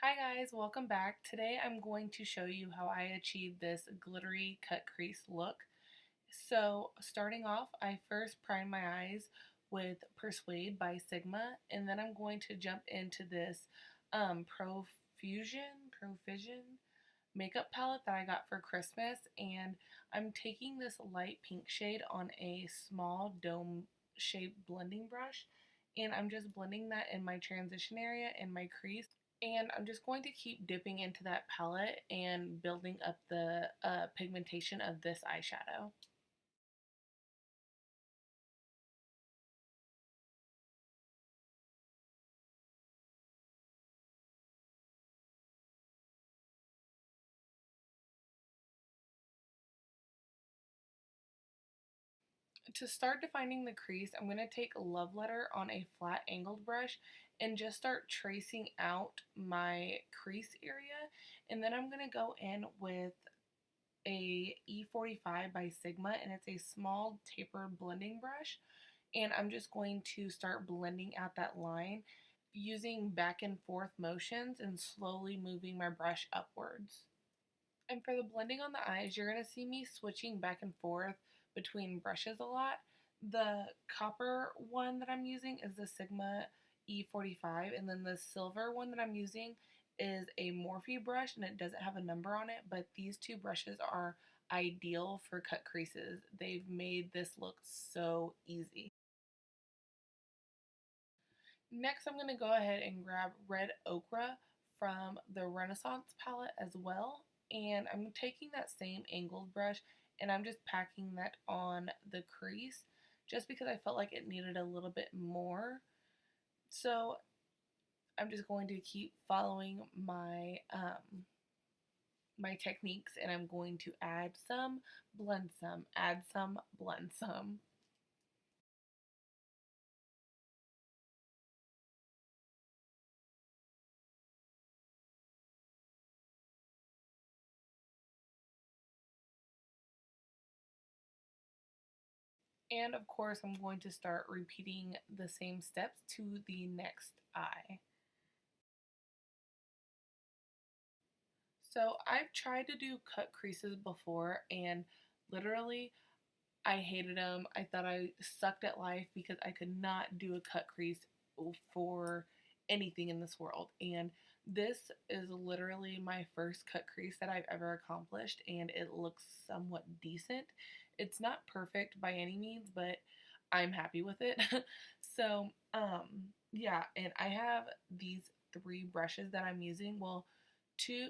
Hi guys, welcome back. Today I'm going to show you how I achieved this glittery cut crease look. So starting off, I first prime my eyes with Persuade by Sigma, and then I'm going to jump into this Profusion makeup palette that I got for Christmas, and I'm taking this light pink shade on a small dome shaped blending brush, and I'm just blending that in my transition area in my crease. And I'm just going to keep dipping into that palette and building up the pigmentation of this eyeshadow. To start defining the crease, I'm going to take a Love Letter on a flat angled brush and just start tracing out my crease area. And then I'm going to go in with a E45 by Sigma, and it's a small tapered blending brush. And I'm just going to start blending out that line using back and forth motions and slowly moving my brush upwards. And for the blending on the eyes, you're going to see me switching back and forth between brushes a lot. The copper one that I'm using is the Sigma E45, and then the silver one that I'm using is a Morphe brush, and it doesn't have a number on it, but these two brushes are ideal for cut creases. They've made this look so easy. Next, I'm going to go ahead and grab Red Ochre from the Renaissance palette as well. And I'm taking that same angled brush and I'm just packing that on the crease just because I felt like it needed a little bit more. So I'm just going to keep following my techniques, and I'm going to add some, blend some, add some, blend some. And of course, I'm going to start repeating the same steps to the next eye. So I've tried to do cut creases before, and literally I hated them. I thought I sucked at life because I could not do a cut crease for anything in this world. And this is literally my first cut crease that I've ever accomplished, and it looks somewhat decent. It's not perfect by any means, but I'm happy with it. So, yeah, and I have these three brushes that I'm using. Well, two,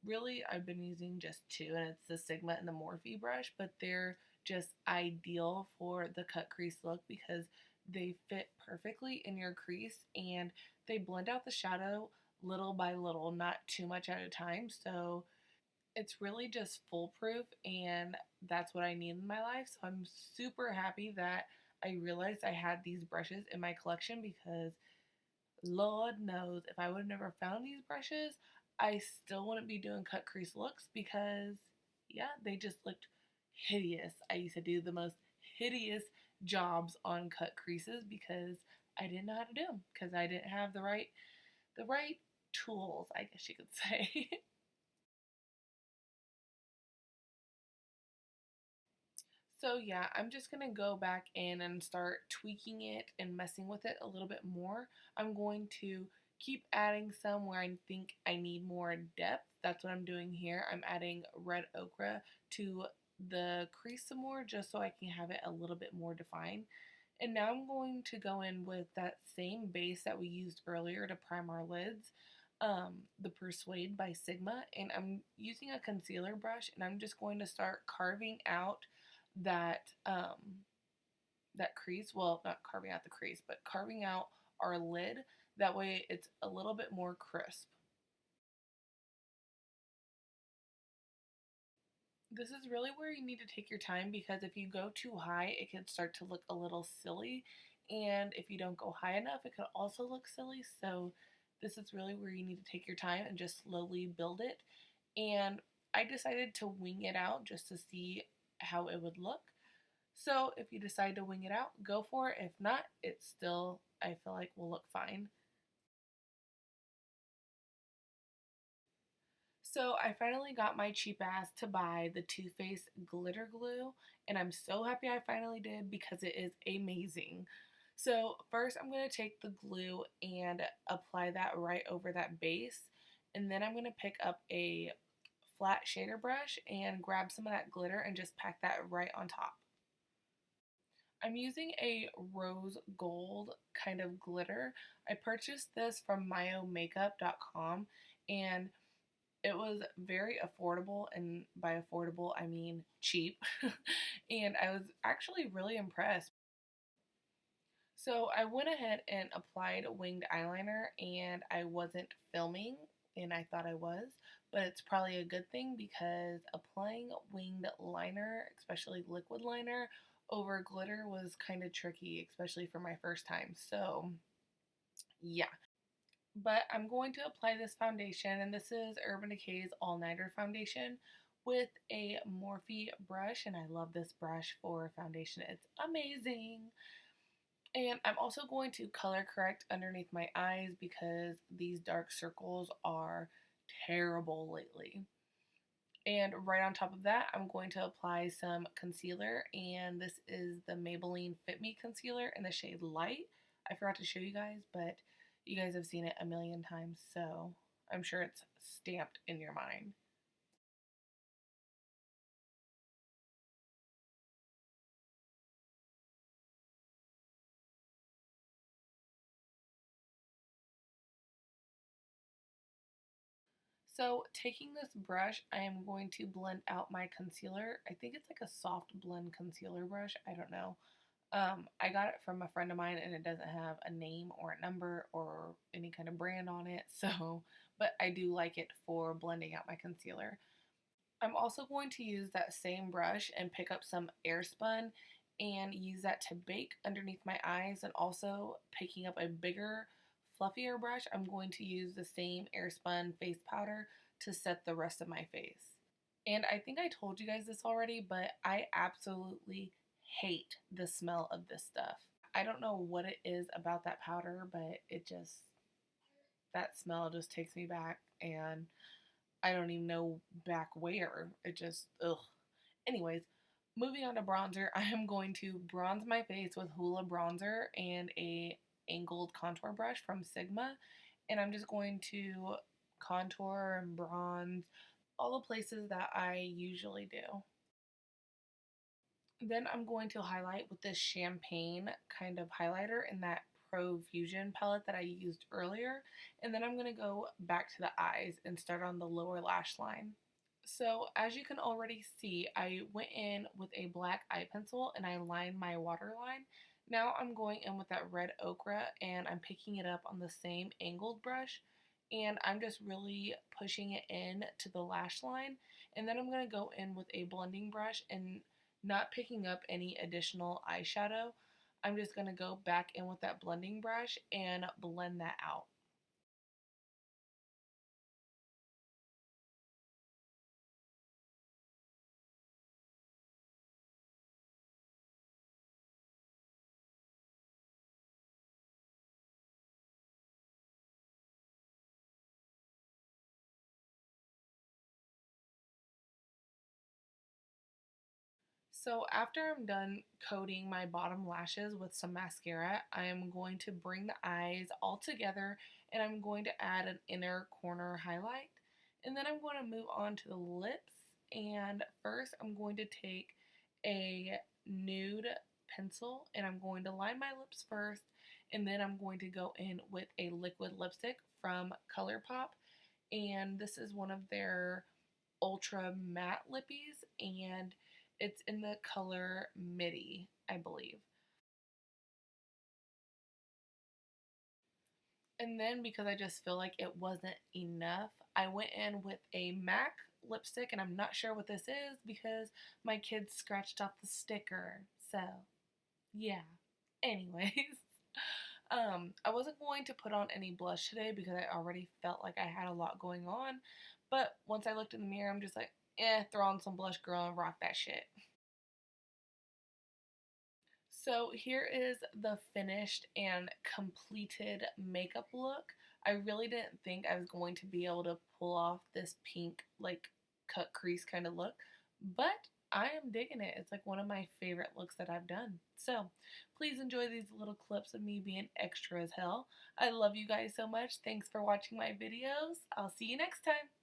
really, I've been using just two, and it's the Sigma and the Morphe brush, but they're just ideal for the cut crease look because they fit perfectly in your crease and they blend out the shadow little by little, not too much at a time. So it's really just foolproof, and that's what I need in my life. So I'm super happy that I realized I had these brushes in my collection because Lord knows if I would have never found these brushes, I still wouldn't be doing cut crease looks because, yeah, they just looked hideous. I used to do the most hideous jobs on cut creases because I didn't know how to do them because I didn't have the right tools, I guess you could say. So yeah, I'm just going to go back in and start tweaking it and messing with it a little bit more. I'm going to keep adding some where I think I need more depth. That's what I'm doing here. I'm adding red ochre to the crease some more just so I can have it a little bit more defined. And now I'm going to go in with that same base that we used earlier to prime our lids, the Persuade by Sigma, and I'm using a concealer brush, and I'm just going to start carving out that that crease. Well, not carving out the crease, but carving out our lid. That way it's a little bit more crisp. This is really where you need to take your time because if you go too high, it can start to look a little silly. And if you don't go high enough, it could also look silly. So this is really where you need to take your time and just slowly build it. And I decided to wing it out just to see how it would look. So if you decide to wing it out, go for it. If not, it still, I feel like, will look fine. So I finally got my cheap ass to buy the Too Faced glitter glue, and I'm so happy I finally did because it is amazing. So first I'm going to take the glue and apply that right over that base, and then I'm going to pick up a flat shader brush and grab some of that glitter and just pack that right on top. I'm using a rose gold kind of glitter. I purchased this from myomakeup.com, and it was very affordable, and by affordable I mean cheap. And I was actually really impressed. So I went ahead and applied winged eyeliner, and I wasn't filming, and I thought I was, but it's probably a good thing because applying winged liner, especially liquid liner, over glitter was kind of tricky, especially for my first time. So yeah. But I'm going to apply this foundation, and this is Urban Decay's All Nighter Foundation with a Morphe brush, and I love this brush for foundation. It's amazing. And I'm also going to color correct underneath my eyes because these dark circles are terrible lately. And right on top of that, I'm going to apply some concealer, and this is the Maybelline Fit Me Concealer in the shade Light. I forgot to show you guys, but you guys have seen it a million times, so I'm sure it's stamped in your mind. So taking this brush, I am going to blend out my concealer. I think it's like a soft blend concealer brush. I don't know. I got it from a friend of mine, and it doesn't have a name or a number or any kind of brand on it. So, but I do like it for blending out my concealer. I'm also going to use that same brush and pick up some Airspun and use that to bake underneath my eyes, and also picking up a bigger, fluffier brush, I'm going to use the same Airspun face powder to set the rest of my face. And I think I told you guys this already, but I absolutely hate the smell of this stuff. I don't know what it is about that powder, but it just, that smell just takes me back, and I don't even know back where. It just, ugh. Anyways, moving on to bronzer, I am going to bronze my face with Hoola bronzer and a angled contour brush from Sigma. And I'm just going to contour and bronze all the places that I usually do. Then I'm going to highlight with this champagne kind of highlighter in that Pro Fusion palette that I used earlier. And then I'm going to go back to the eyes and start on the lower lash line. So as you can already see, I went in with a black eye pencil and I lined my waterline. Now I'm going in with that red ochre and I'm picking it up on the same angled brush, and I'm just really pushing it in to the lash line. And then I'm going to go in with a blending brush and not picking up any additional eyeshadow. I'm just going to go back in with that blending brush and blend that out. So after I'm done coating my bottom lashes with some mascara, I am going to bring the eyes all together, and I'm going to add an inner corner highlight. And then I'm going to move on to the lips, and first I'm going to take a nude pencil and I'm going to line my lips first, and then I'm going to go in with a liquid lipstick from ColourPop, and this is one of their ultra matte lippies, and it's in the color Midi, I believe. And then because I just feel like it wasn't enough, I went in with a MAC lipstick, and I'm not sure what this is because my kids scratched off the sticker. So, yeah. Anyways, I wasn't going to put on any blush today because I already felt like I had a lot going on. But once I looked in the mirror, I'm just like, throw on some blush, girl, and rock that shit. So here is the finished and completed makeup look. I really didn't think I was going to be able to pull off this pink, like, cut crease kind of look, but I am digging it. It's like one of my favorite looks that I've done. So please enjoy these little clips of me being extra as hell. I love you guys so much. Thanks for watching my videos. I'll see you next time.